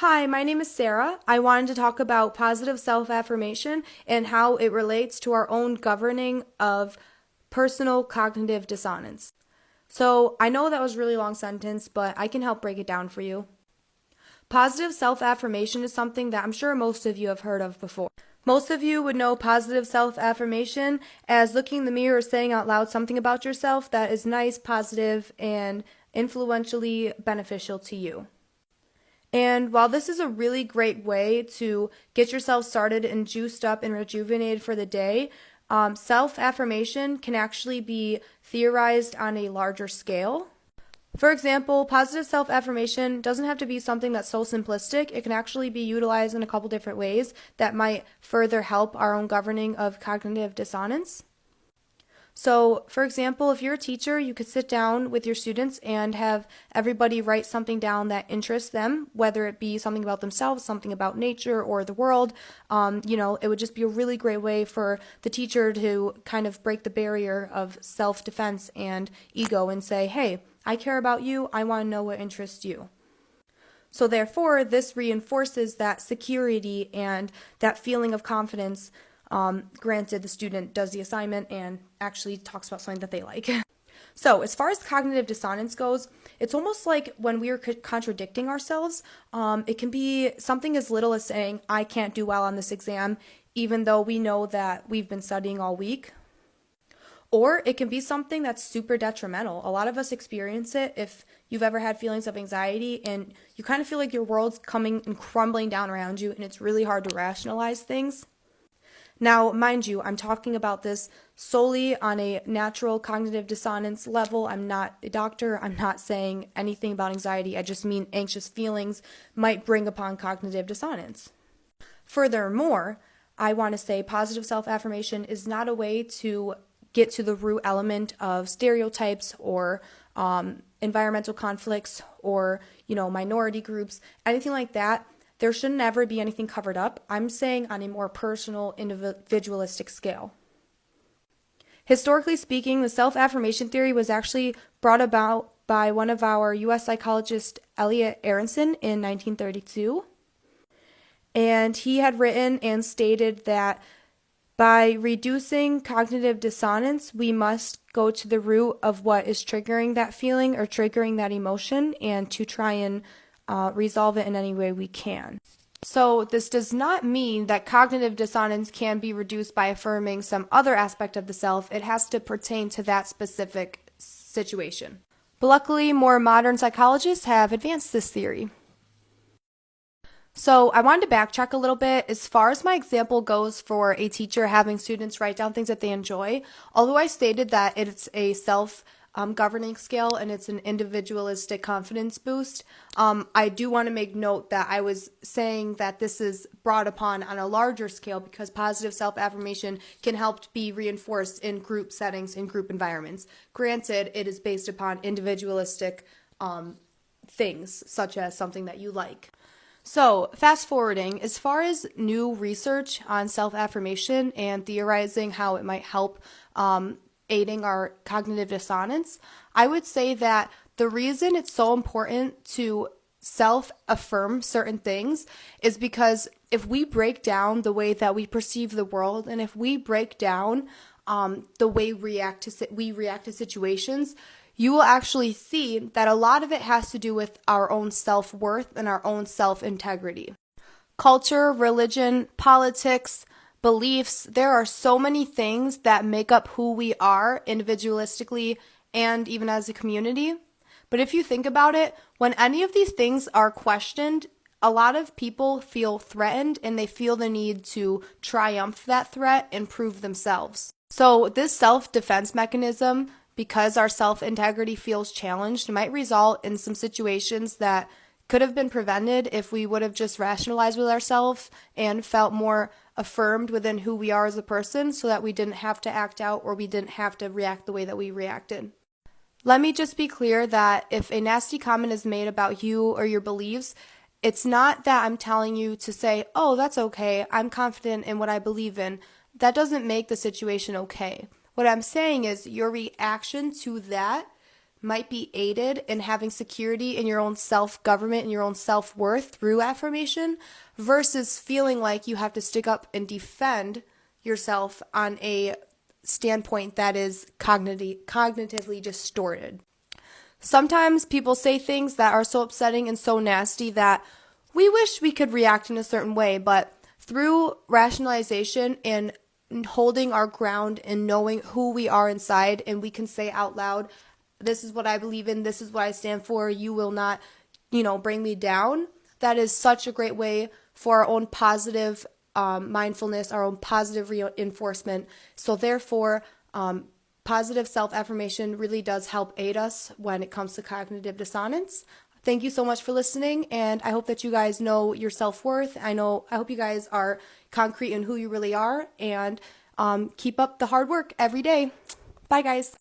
Hi, my name is Sarah. I wanted to talk about positive self-affirmation and how it relates to our own governing of personal cognitive dissonance. So, I know that was a really long sentence, but I can help break it down for you. Positive self-affirmation is something that I'm sure most of you have heard of before. Most of you would know positive self-affirmation as looking in the mirror or saying out loud something about yourself that is nice, positive, and influentially beneficial to you. And while this is a really great way to get yourself started and juiced up and rejuvenated for the day, self-affirmation can actually be theorized on a larger scale. For example, positive self-affirmation doesn't have to be something that's so simplistic. It can actually be utilized in a couple different ways that might further help our own governing of cognitive dissonance. So, for example, if you're a teacher, you could sit down with your students and have everybody write something down that interests them, whether it be something about themselves, something about nature or the world. It would just be a really great way for the teacher to kind of break the barrier of self-defense and ego and say, hey, I care about you. I want to know what interests you. So therefore, this reinforces that security and that feeling of confidence. Granted, the student does the assignment and actually talks about something that they like. So as far as cognitive dissonance goes, it's almost like when we are contradicting ourselves. It can be something as little as saying, I can't do well on this exam, even though we know that we've been studying all week. Or it can be something that's super detrimental. A lot of us experience it if you've ever had feelings of anxiety and you kind of feel like your world's coming and crumbling down around you and it's really hard to rationalize things. Now, mind you, I'm talking about this solely on a natural cognitive dissonance level. I'm not a doctor. I'm not saying anything about anxiety. I just mean anxious feelings might bring upon cognitive dissonance. Furthermore, I want to say positive self-affirmation is not a way to get to the root element of stereotypes or environmental conflicts or, minority groups, anything like that. There should never be anything covered up. I'm saying on a more personal, individualistic scale. Historically speaking, the self-affirmation theory was actually brought about by one of our U.S. psychologist, Elliot Aronson, in 1932. And he had written and stated that by reducing cognitive dissonance, we must go to the root of what is triggering that feeling or triggering that emotion and to try and resolve it in any way we can. So this does not mean that cognitive dissonance can be reduced by affirming some other aspect of the self. It has to pertain to that specific situation. But luckily, more modern psychologists have advanced this theory. So I wanted to backtrack a little bit as far as my example goes for a teacher having students write down things that they enjoy. Although I stated that it's a self-governing scale and it's an individualistic confidence boost, I do want to make note that I was saying that this is brought upon on a larger scale because positive self-affirmation can help be reinforced in group settings, in group environments. Granted, it is based upon individualistic things, such as something that you like. So, fast forwarding, as far as new research on self-affirmation and theorizing how it might help aiding our cognitive dissonance, I would say that the reason it's so important to self-affirm certain things is because if we break down the way that we perceive the world and if we break down the way we react to situations, you will actually see that a lot of it has to do with our own self-worth and our own self-integrity. Culture, religion, politics, beliefs, there are so many things that make up who we are individualistically and even as a community. But if you think about it, when any of these things are questioned, a lot of people feel threatened and they feel the need to triumph that threat and prove themselves. So this self-defense mechanism, because our self-integrity feels challenged, might result in some situations that could have been prevented if we would have just rationalized with ourselves and felt more affirmed within who we are as a person so that we didn't have to act out or we didn't have to react the way that we reacted. Let me just be clear that if a nasty comment is made about you or your beliefs, it's not that I'm telling you to say, oh, that's okay, I'm confident in what I believe in. That doesn't make the situation okay. What I'm saying is your reaction to that might be aided in having security in your own self-government and your own self-worth through affirmation versus feeling like you have to stick up and defend yourself on a standpoint that is cognitively distorted. Sometimes people say things that are so upsetting and so nasty that we wish we could react in a certain way, but through rationalization and holding our ground and knowing who we are inside, and we can say out loud, this is what I believe in, this is what I stand for, you will not, bring me down. That is such a great way for our own positive mindfulness, our own positive reinforcement. So therefore, positive self-affirmation really does help aid us when it comes to cognitive dissonance. Thank you so much for listening, and I hope that you guys know your self-worth. I hope you guys are concrete in who you really are, and keep up the hard work every day. Bye, guys.